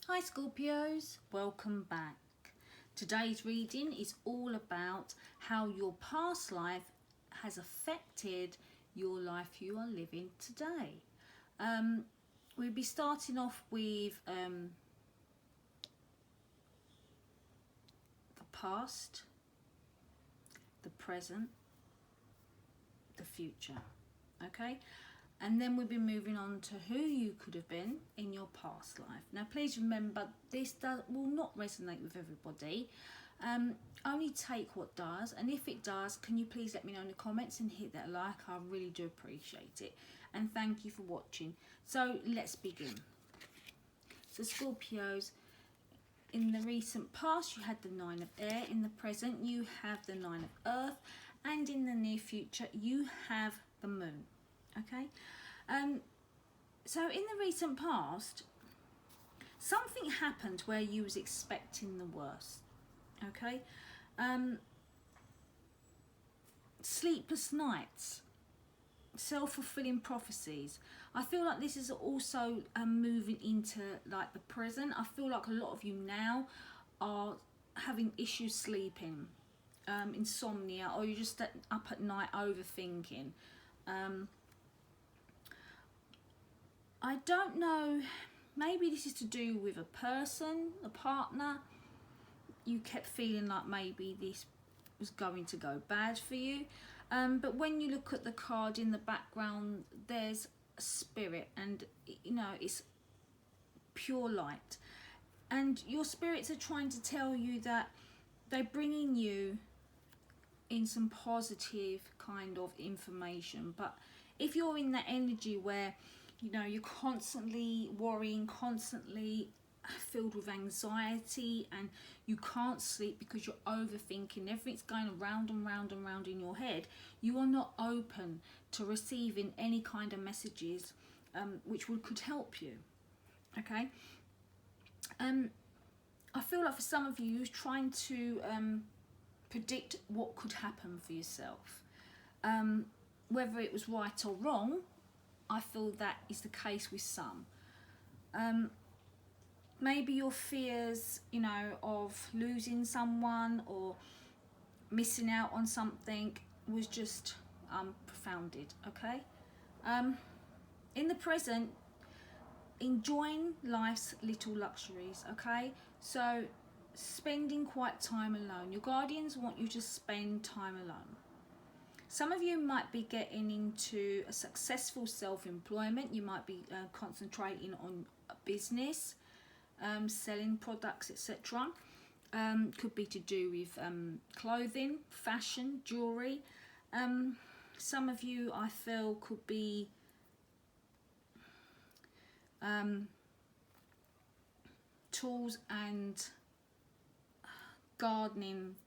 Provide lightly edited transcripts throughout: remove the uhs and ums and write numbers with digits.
Hi Scorpios, welcome back. Today's reading is all about how your past life has affected your life you are living today. We'll be starting off with the past, the present, the future, okay? And then we'll be moving on to who you could have been in your past life. Now, please remember, this will not resonate with everybody. Only take what does. And if it does, can you please let me know in the comments and hit that like? I really do appreciate it. And thank you for watching. So, let's begin. So, Scorpios, in the recent past, you had the Nine of Air. In the present, you have the Nine of Earth. And in the near future, you have the Moon. Okay, so in the recent past, something happened where you was expecting the worst. Okay, sleepless nights, self-fulfilling prophecies. I feel like this is also moving into like the present. I feel like a lot of you now are having issues sleeping, insomnia, or you're just up at night overthinking. I don't know, maybe this is to do with a person, a partner. You kept feeling like maybe this was going to go bad for you. But when you look at the card in the background, there's a spirit, and you know, it's pure light. And your spirits are trying to tell you that they're bringing you in some positive kind of information. But if you're in that energy where, you know, you're constantly worrying, constantly filled with anxiety, and you can't sleep because you're overthinking, everything's going round and round and round in your head, you are not open to receiving any kind of messages which could help you. Okay, I feel like for some of you, you're trying to predict what could happen for yourself, whether it was right or wrong. I feel that is the case with some. Maybe your fears, you know, of losing someone or missing out on something was just profounded, okay? In the present, enjoying life's little luxuries, okay? So, spending quiet time alone. Your guardians want you to spend time alone. Some of you might be getting into a successful self-employment. You might be concentrating on a business, selling products, etc. Could be to do with clothing, fashion, jewellery. Some of you, I feel, could be tools and gardening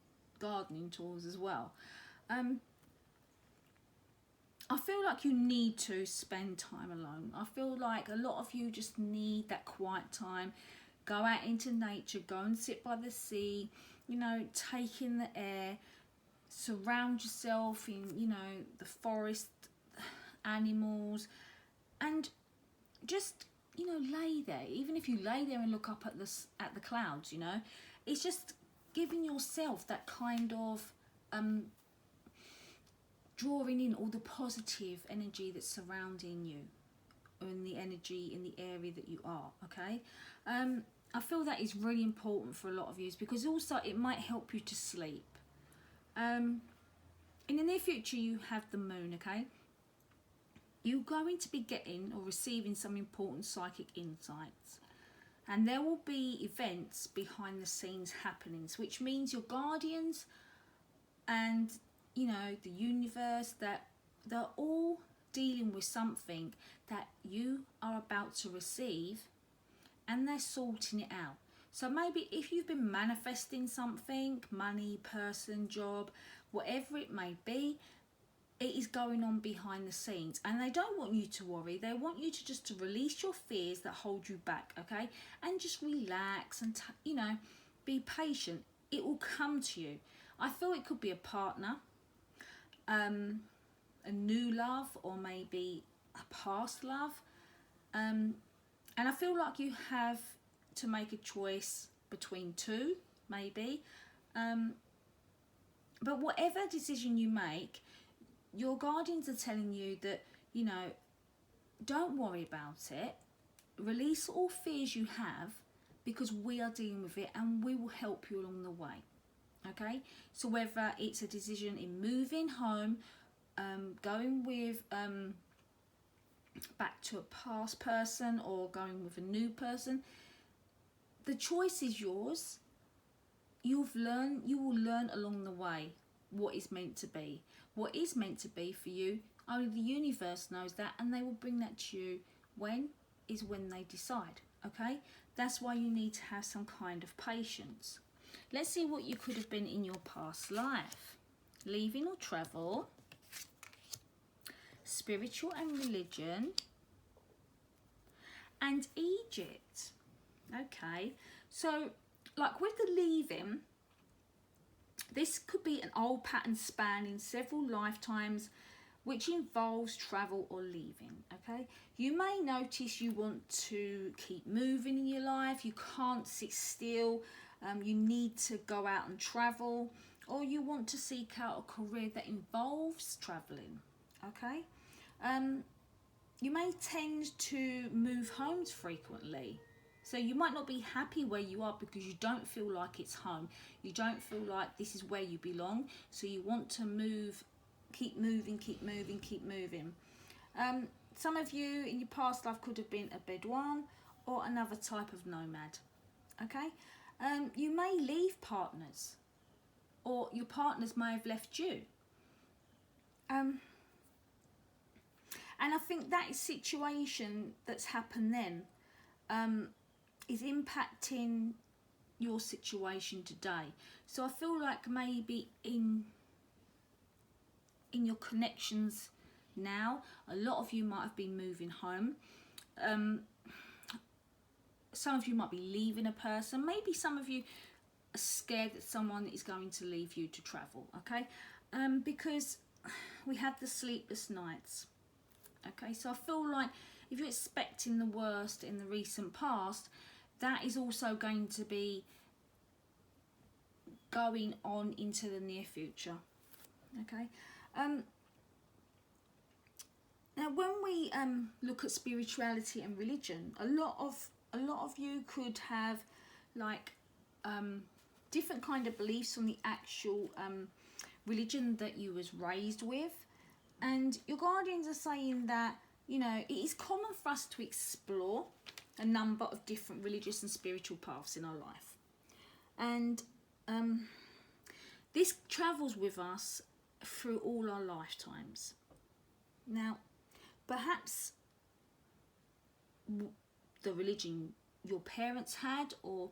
tools as well. I feel like you need to spend time alone. I feel like a lot of you just need that quiet time. Go out into nature, go and sit by the sea, you know, take in the air, surround yourself in, you know, the forest, animals, and just, you know, lay there. Even if you lay there and look up at the clouds, you know, it's just giving yourself that kind of drawing in all the positive energy that's surrounding you, or in the energy in the area that you are, okay? I feel that is really important for a lot of you, because also it might help you to sleep. In the near future, you have the Moon, okay? You're going to be getting or receiving some important psychic insights, and there will be events behind the scenes happenings, which means your guardians and, you know, the universe, that they're all dealing with something that you are about to receive, and they're sorting it out. So maybe if you've been manifesting something, money, person, job, whatever it may be, it is going on behind the scenes, and they don't want you to worry. They want you to just to release your fears that hold you back, okay? And just relax and, you know, be patient. It will come to you. I feel it could be a partner, a new love, or maybe a past love. And I feel like you have to make a choice between two, maybe. But whatever decision you make, your guardians are telling you that, you know, don't worry about it. Release all fears you have, because we are dealing with it and we will help you along the way. Okay? So whether it's a decision in moving home, going with back to a past person, or going with a new person, the choice is yours. You will learn along the way what is meant to be. What is meant to be for you, only the universe knows that, and they will bring that to you when they decide. Okay? That's why you need to have some kind of patience. Let's see what you could have been in your past life. Leaving or travel, spiritual and religion, and Egypt. Okay, so like with the leaving, this could be an old pattern spanning several lifetimes, which involves travel or leaving. Okay, you may notice you want to keep moving in your life. You can't sit still. You need to go out and travel, or you want to seek out a career that involves traveling. Okay, you may tend to move homes frequently. So you might not be happy where you are because you don't feel like it's home. You don't feel like this is where you belong. So you want to move, keep moving, keep moving, keep moving. Some of you in your past life could have been a Bedouin or another type of nomad. Okay? You may leave partners, or your partners may have left you. And I think that situation that's happened then is impacting your situation today. So I feel like maybe in your connections now, a lot of you might have been moving home. Some of you might be leaving a person. Maybe some of you are scared that someone is going to leave you to travel. Okay, because we had the sleepless nights. Okay, so I feel like if you're expecting the worst in the recent past, that is also going to be going on into the near future. Okay. Now, when we look at spirituality and religion, a lot of you could have like different kind of beliefs on the actual religion that you was raised with, and your guardians are saying that, you know, it is common for us to explore a number of different religious and spiritual paths in our life, and this travels with us through all our lifetimes. Now, perhaps the religion your parents had, or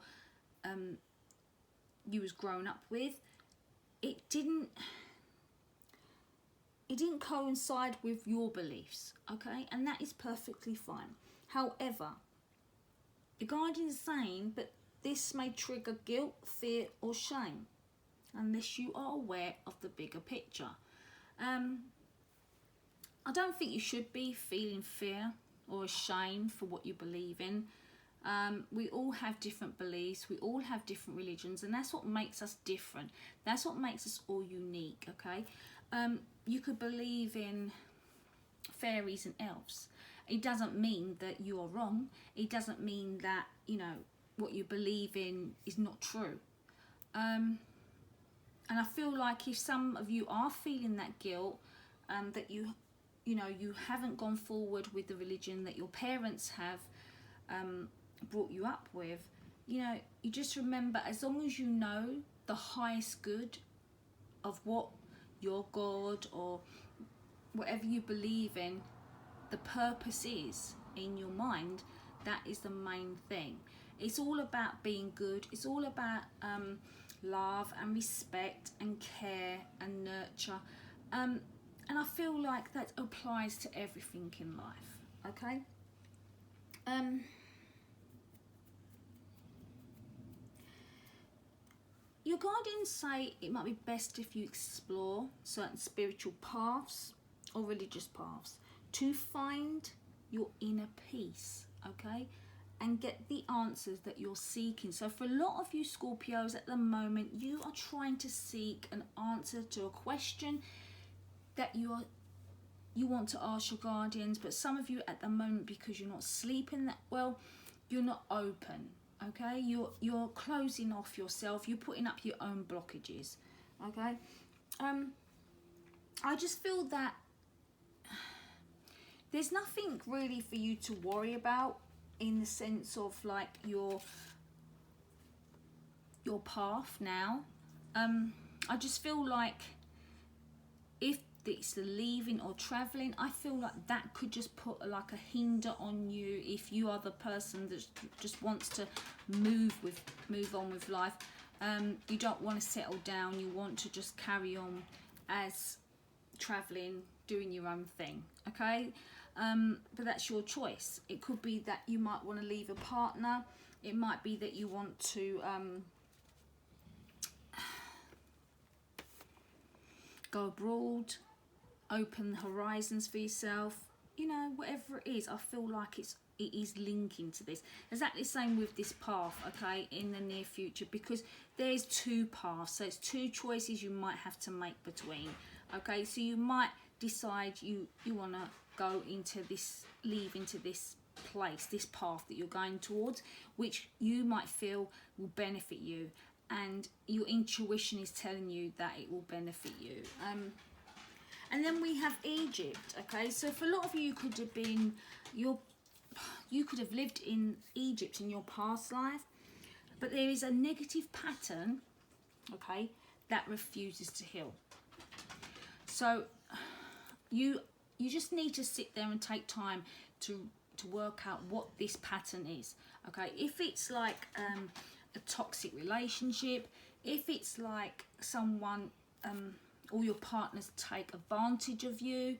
you was grown up with, it didn't coincide with your beliefs. Okay, and that is perfectly fine. However, the guardian is saying, but this may trigger guilt, fear or shame unless you are aware of the bigger picture. I don't think you should be feeling fear or shame for what you believe in. We all have different beliefs, we all have different religions, and that's what makes us different. That's what makes us all unique. Okay, you could believe in fairies and elves. It doesn't mean that you are wrong. It doesn't mean that, you know, what you believe in is not true. And I feel like if some of you are feeling that guilt, that you know, you haven't gone forward with the religion that your parents have brought you up with, you know, you just remember, as long as you know the highest good of what your God or whatever you believe in, the purpose is in your mind, that is the main thing. It's all about being good. It's all about love and respect and care and nurture. And I feel like that applies to everything in life. Okay? Your guardians say it might be best if you explore certain spiritual paths or religious paths to find your inner peace. Okay? and get the answers that you're seeking. So for a lot of you Scorpios at the moment, you are trying to seek an answer to a question that you want to ask your guardians, but some of you at the moment, because you're not sleeping that well, you're not open. Okay, you're closing off yourself, you're putting up your own blockages. Okay, I just feel that there's nothing really for you to worry about in the sense of like your path now. I just feel like if it's the leaving or traveling, I feel like that could just put like a hinder on you if you are the person that just wants to move on with life. You don't want to settle down, you want to just carry on as traveling, doing your own thing. Okay, but that's your choice. It could be that you might want to leave a partner, it might be that you want to go abroad, open horizons for yourself, you know, whatever it is. I feel like it is linking to this. Exactly the same with this path, okay, in the near future, because there's two paths, so it's two choices you might have to make between. Okay, so you might decide you want to go into this, leave into this place, this path that you're going towards, which you might feel will benefit you, and your intuition is telling you that it will benefit you. And then we have Egypt. Okay, so for a lot of you, could have been you could have lived in Egypt in your past life, but there is a negative pattern, okay, that refuses to heal. So you just need to sit there and take time to work out what this pattern is. Okay, if it's like a toxic relationship, if it's like someone or your partners take advantage of you,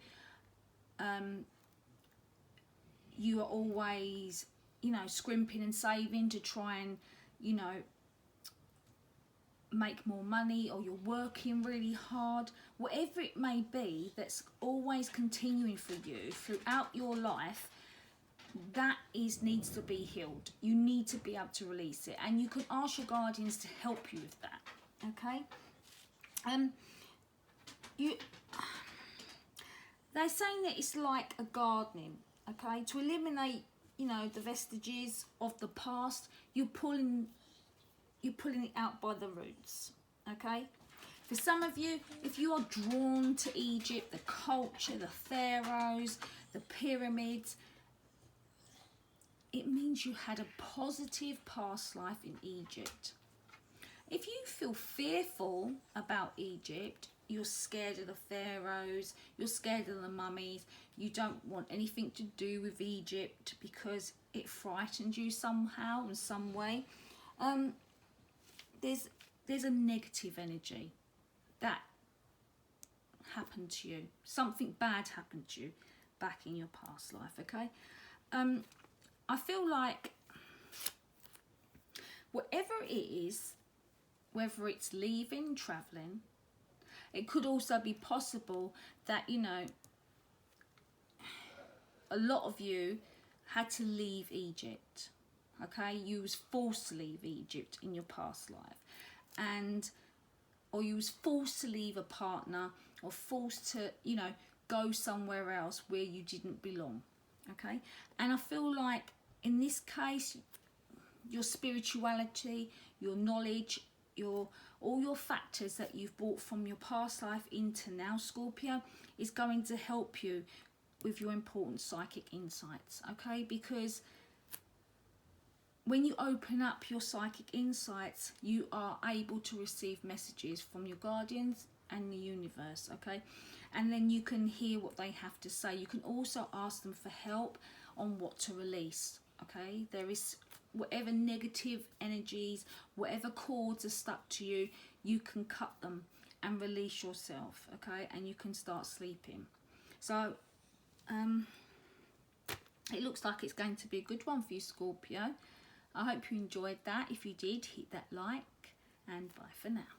you are always, you know, scrimping and saving to try and, you know, make more money, or you're working really hard, whatever it may be that's always continuing for you throughout your life, that needs to be healed. You need to be able to release it, and you can ask your guardians to help you with that. Okay, they're saying that it's like a gardening. Okay, to eliminate, you know, the vestiges of the past, you're pulling it out by the roots. Okay, for some of you, if you are drawn to Egypt, the culture, the pharaohs, the pyramids, it means you had a positive past life in Egypt. If you feel fearful about Egypt, you're scared of the pharaohs, you're scared of the mummies, you don't want anything to do with Egypt because it frightens you somehow in some way, there's a negative energy that happened to you. Something bad happened to you back in your past life. Okay, I feel like whatever it is, whether it's leaving, traveling, it could also be possible that, you know, a lot of you had to leave Egypt. Okay, you was forced to leave Egypt in your past life, or you was forced to leave a partner, or forced to, you know, go somewhere else where you didn't belong. Okay, and I feel like in this case, your spirituality, your knowledge, all your factors that you've brought from your past life into now, Scorpio, is going to help you with your important psychic insights. Okay, because when you open up your psychic insights, you are able to receive messages from your guardians and the universe. Okay, and then you can hear what they have to say. You can also ask them for help on what to release. Okay, there is whatever negative energies, whatever cords are stuck to you, you can cut them and release yourself. Okay, and you can start sleeping. So it looks like it's going to be a good one for you, Scorpio. I hope you enjoyed that. If you did, hit that like, and bye for now.